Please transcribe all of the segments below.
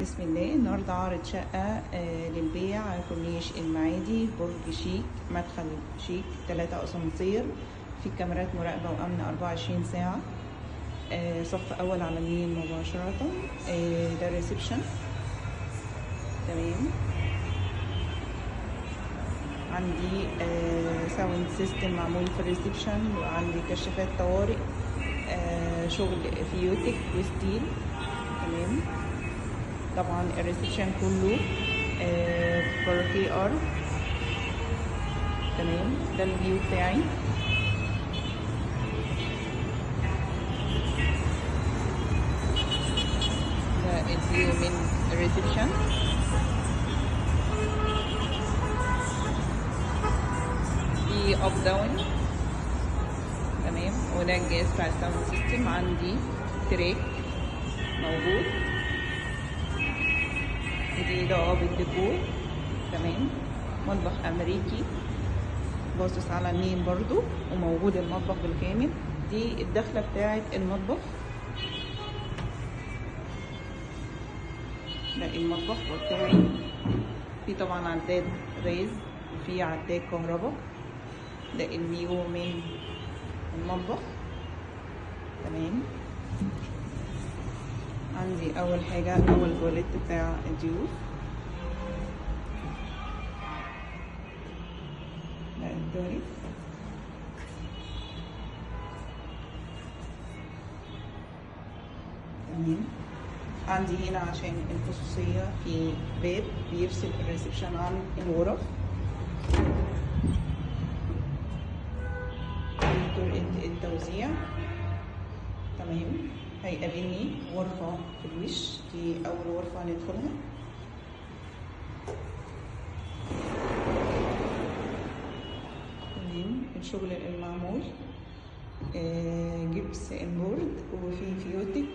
بسم الله. النهارده عارض شقة للبيع على كورنيش المعادي، برج شيك، مدخل شيك، 3 أسانسير، في كاميرات مراقبة وأمن 24 ساعة، صف أول على اليمين مباشرة. ده الريسبشن. تمام. عندي ساوند سيستم معمول في الريسبشن، وعندي كشافات طوارئ، شغل فيوتك وستيل. تمام. طبعا الريسبشن كله باركيه ارض. تمام. ده الفيو بتاعي. ده الفيو من الريسبشن. في اب داون. تمام. وده الجهاز بتاع الساوند سيستم. عندي تريك موجود، ودي اضاءة بالديكور. تمام. مطبخ امريكي باصص على النيل برضو، وموجود المطبخ بالكامل. دي الدخلة بتاعة المطبخ. ده المطبخ بتاعي. في طبعا عداد غاز، وفي عداد كهرباء. ده الفيو من المطبخ. تمام. عندي اول حاجة اول تواليت بتاع الضيوف. ده التواليت. تمام. عندي هنا عشان الخصوصية في باب بيفصل الريسبشن عن الغرف. طرقة التوزيع. تمام. هيقابلني غرفة في الوش، دي أول غرفة هندخلها. تمام. الشغل المعمول جبس انبورد، وفي فيوتك،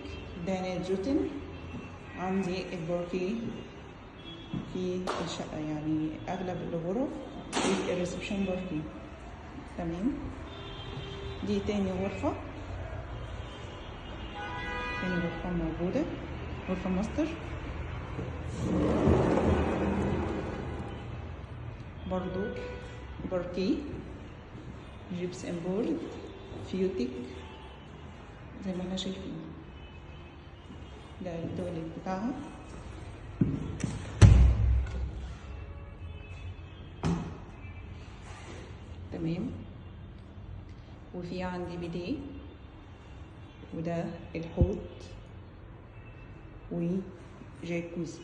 دهانات جوتن. عندي الباركيه في الشقة، يعني أغلب الغرف في الريسبشن باركيه. تمام. دي تاني غرفة. تاني غرفة موجودة، غرفة ماستر. برضو باركيه، جبس انبورد، فيوتك زي ما احنا شايفين. ده التواليت بتاعها. تمام. وفي عندي بيديه، وده الحوض، وجاكوزي.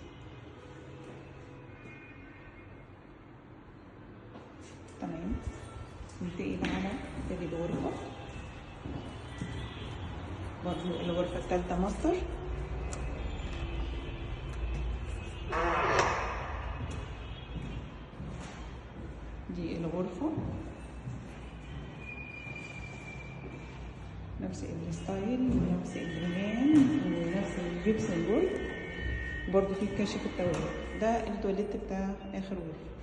تمام. ننتقل على تالت غرفة، برضو الغرفة التالتة ماستر. دي الغرفة، نفس الستايل ونفس الدهان ونفس الجبسن بورد، برضو في كشف التواليت. ده التواليت بتاع آخر غرفة.